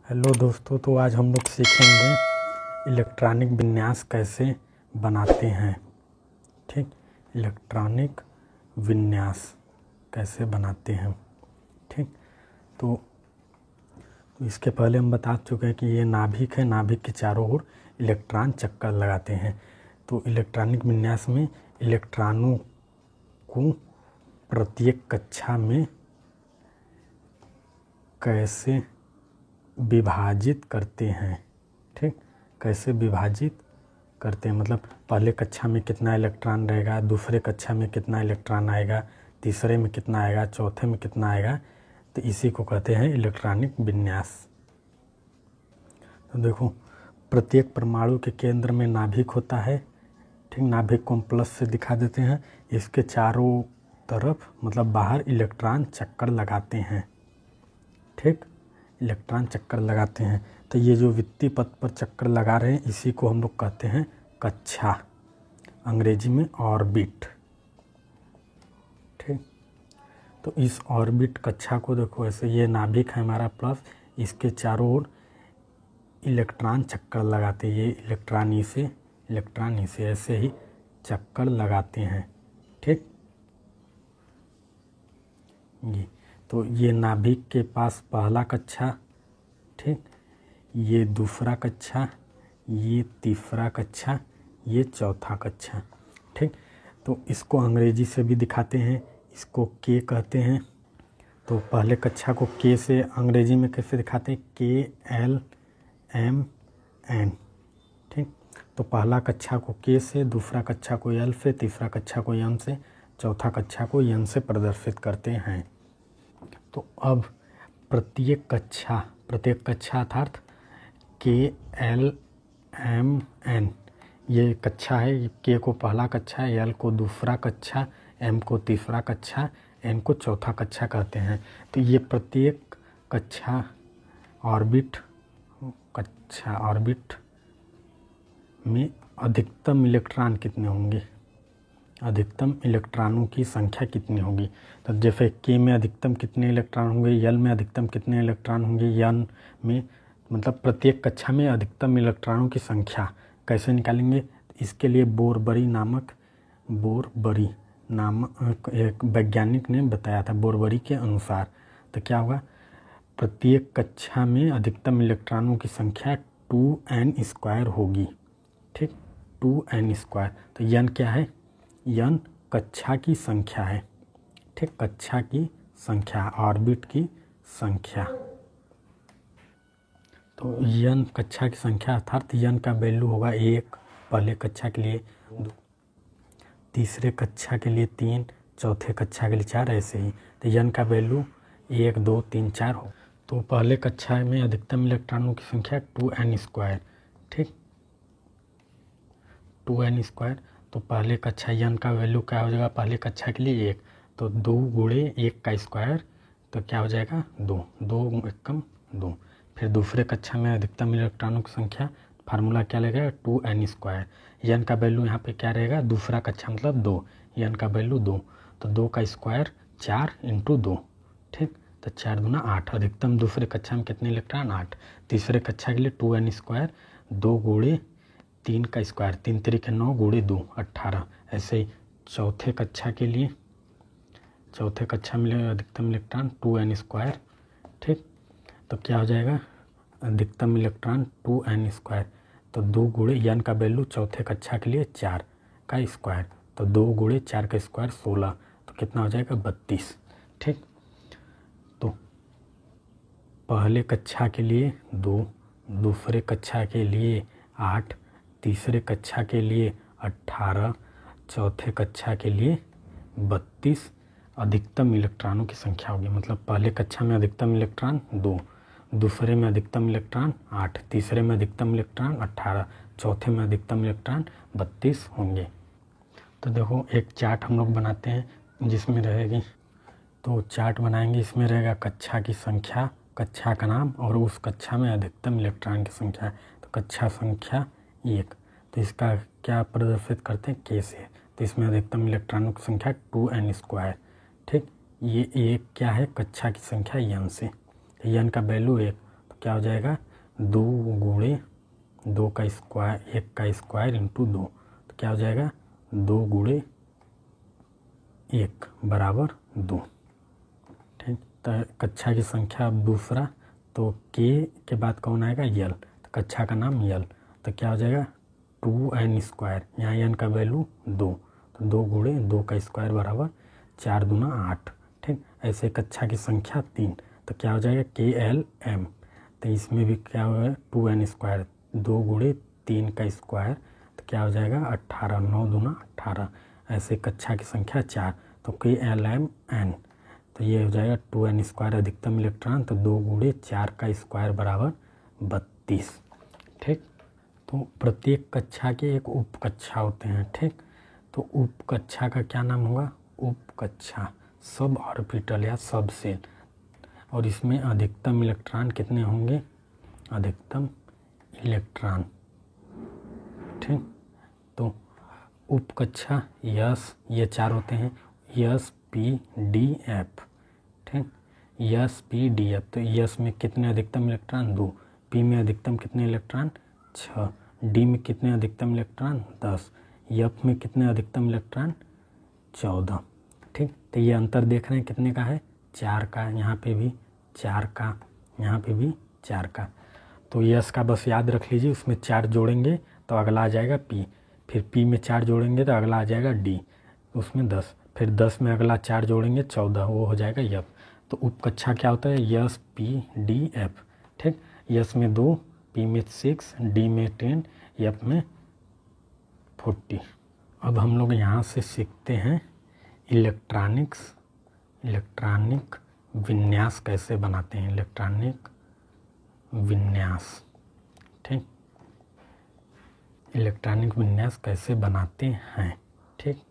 Hello दोस्तों, तो आज हम लोग सीखेंगे इलेक्ट्रॉनिक विन्यास कैसे बनाते हैं। ठीक, इलेक्ट्रॉनिक विन्यास कैसे बनाते हैं। ठीक, तो इसके पहले हम बता चुके हैं कि ये नाभिक है, नाभिक के चारों ओर इलेक्ट्रॉन चक्कर लगाते हैं। तो इलेक्ट्रॉनिक विन्यास में इलेक्ट्रॉनों को प्रत्येक कक्षा में कैसे विभाजित करते हैं। ठीक, कैसे विभाजित करते हैं मतलब पहले कक्षा में कितना इलेक्ट्रॉन रहेगा, दूसरे कक्षा में कितना इलेक्ट्रॉन आएगा, तीसरे में कितना आएगा, चौथे में कितना आएगा। तो इसी को कहते हैं इलेक्ट्रॉनिक विन्यास। तो देखो, प्रत्येक परमाणु के केंद्र में नाभिक होता है। ठीक, नाभिक को हम प्लस से दिखा देते हैं। इसके चारों तरफ मतलब बाहर इलेक्ट्रॉन चक्कर लगाते हैं। ठीक, इलेक्ट्रॉन चक्कर लगाते हैं। तो ये जो वित्तीय पथ पर चक्कर लगा रहे हैं इसी को हम लोग कहते हैं कक्षा, अंग्रेजी में ऑर्बिट। ठीक, तो इस ऑर्बिट कक्षा को देखो ऐसे, ये नाभिक है हमारा प्लस, इसके चारों ओर इलेक्ट्रॉन चक्कर लगाते हैं। ये इलेक्ट्रॉन इसे ऐसे ही चक्कर लगाते हैं। ठीक, ये तो ये नाभिक के पास पहला कक्षा, ठीक, ये दूसरा कक्षा, ये तीसरा कक्षा, ये चौथा कक्षा। ठीक, तो इसको अंग्रेजी से भी दिखाते हैं, इसको के कहते हैं। तो पहले कक्षा को के से अंग्रेजी में कैसे दिखाते हैं, KLMN। ठीक, तो पहला कक्षा को के से, दूसरा कक्षा को एल से, तीसरा कक्षा को एम से, चौथा कक्षा को एन से प्रदर्शित करते हैं। तो अब प्रत्येक कक्षा अर्थात KLMN ये कक्षा है। के को पहला कक्षा, एल को दूसरा कक्षा, एम को तीसरा कक्षा, एन को चौथा कक्षा कहते हैं। तो ये प्रत्येक कक्षा ऑर्बिट में अधिकतम इलेक्ट्रॉन कितने होंगे, अधिकतम इलेक्ट्रॉनों की संख्या कितनी होगी। तो जैसे के में अधिकतम कितने इलेक्ट्रॉन होंगे, एल में अधिकतम कितने इलेक्ट्रॉन होंगे, एन में, मतलब प्रत्येक कक्षा में अधिकतम इलेक्ट्रॉनों की संख्या कैसे निकालेंगे। इसके लिए बोरबरी नामक एक वैज्ञानिक ने बताया था। बोरबरी के अनुसार तो क्या होगा, प्रत्येक कक्षा में अधिकतम इलेक्ट्रॉनों की संख्या 2n² होगी। ठीक, 2n²। तो n क्या है, n कक्षा की संख्या है। ठीक, कक्षा की संख्या, ऑर्बिट की संख्या। तो n कक्षा की संख्या अर्थात n का वैल्यू होगा 1 पहले कक्षा के लिए, तीसरे कक्षा के लिए 3, चौथे कक्षा के लिए 4, ऐसे ही। तो n का वैल्यू 1, 2, 3, 4 हो। तो पहले कक्षा में अधिकतम इलेक्ट्रॉनों की संख्या 2n²। ठीक, 2n²। तो पहले कक्षा n का वैल्यू क्या हो जाएगा, पहले कक्षा के लिए 1, तो 2 गुणे 1 का स्क्वायर, तो क्या हो जाएगा 2, 2 एकम 2। फिर दूसरे कक्षा में अधिकतम इलेक्ट्रॉनों की संख्या, फार्मूला क्या लगेगा 2n²। n का वैल्यू यहाँ पे क्या रहेगा, दूसरा कक्षा मतलब 2, n का वैल्यू 2, तो 2 का स्क्वायर 4 × 2। ठीक, तो 4 दूना 8। अधिकतम दूसरे कक्षा में कितने इलेक्ट्रॉन, 8। तीसरे कक्षा के लिए 2n², 2 गुणे 3 का स्क्वायर, 3 3 9 गुणे 2 18। ऐसे ही चौथे कक्षा के लिए, चौथे कक्षा में अधिकतम इलेक्ट्रॉन 2n²। ठीक, तो क्या हो जाएगा, अधिकतम इलेक्ट्रॉन 2n², तो 2 गुणे n का वैल्यू चौथे कक्षा के लिए 4 का स्क्वायर, तो 2 गुणे 4 का स्क्वायर 16, तो कितना हो जाएगा 32। ठीक, तो पहले कक्षा के लिए 2, दूसरे कक्षा के लिए 8, तीसरे कक्षा के लिए 18, चौथे कक्षा के लिए 32 अधिकतम इलेक्ट्रॉनों की संख्या होगी। मतलब पहले कक्षा में अधिकतम इलेक्ट्रॉन 2, दूसरे में अधिकतम इलेक्ट्रॉन 8, तीसरे में अधिकतम इलेक्ट्रॉन 18, चौथे में अधिकतम इलेक्ट्रॉन 32 होंगे। तो देखो, एक चार्ट हम लोग बनाते हैं जिसमें रहेगी, तो चार्ट बनाएंगे, इसमें रहेगा कक्षा की संख्या, कक्षा का नाम और उस कक्षा में अधिकतम इलेक्ट्रॉन की संख्या। तो कक्षा संख्या 1, तो इसका क्या प्रदर्शित करते हैं, के से। तो इसमें अधिकतम इलेक्ट्रॉनों की संख्या 2n²। ठीक, ये 1 क्या है, कक्षा की संख्या n से, n का वैल्यू 1, तो क्या हो जाएगा 2 गुणे 2 का स्क्वायर 1 का स्क्वायर इंटू 2, तो क्या हो जाएगा 2 गुणे 1 बराबर 2। ठीक, तो कक्षा की संख्या अब दूसरा, तो के बाद कौन आएगा यल, तो कक्षा का नाम यल, तो क्या हो जाएगा 2n स्क्वायर, यहाँ n का वैल्यू 2, तो 2 गुणे 2 का स्क्वायर बराबर 4 दूना 8। ठीक, ऐसे कक्षा की संख्या 3, तो क्या हो जाएगा KLM, तो इसमें भी क्या होगा 2n स्क्वायर 2 गुणे 3 का स्क्वायर, तो क्या हो जाएगा 18, 9 दूना 18। ऐसे कक्षा की संख्या 4, तो KLMN, तो ये हो जाएगा 2n स्क्वायर अधिकतम इलेक्ट्रॉन, तो 2 गुणे 4 का स्क्वायर बराबर 32। ठीक, तो प्रत्येक कक्षा के एक उप कक्षा होते हैं। ठीक, तो उप कक्षा का क्या नाम होगा, उप कक्षा सब ऑर्बिटल या सब सेल, और इसमें अधिकतम इलेक्ट्रॉन कितने होंगे, अधिकतम इलेक्ट्रॉन। ठीक, तो उप कक्षा यस, ये 4 होते हैं, यस पी डी एफ। ठीक, यस पी डी एफ, तो यस में कितने अधिकतम इलेक्ट्रॉन 2, पी में अधिकतम कितने इलेक्ट्रॉन 6, डी में कितने अधिकतम इलेक्ट्रॉन 10, एफ में कितने अधिकतम इलेक्ट्रॉन 14। ठीक, तो ये अंतर देख रहे हैं कितने का है, 4 का, यहाँ पे भी 4 का, यहाँ पे भी 4 का। तो यस का बस याद रख लीजिए, उसमें 4 जोड़ेंगे तो अगला आ जाएगा पी, फिर पी में 4 जोड़ेंगे तो अगला आ जाएगा डी, उसमें 10, फिर 10 में अगला 4 जोड़ेंगे 14, वो हो जाएगा एफ। तो उप कक्षा क्या होता है, यस पी डी एफ। ठीक, यस में 2, पी में 6, डी में 10, एफ में 40। अब हम लोग यहाँ से सीखते हैं इलेक्ट्रॉनिक विन्यास कैसे बनाते हैं, इलेक्ट्रॉनिक विन्यास। ठीक, इलेक्ट्रॉनिक विन्यास कैसे बनाते हैं। ठीक।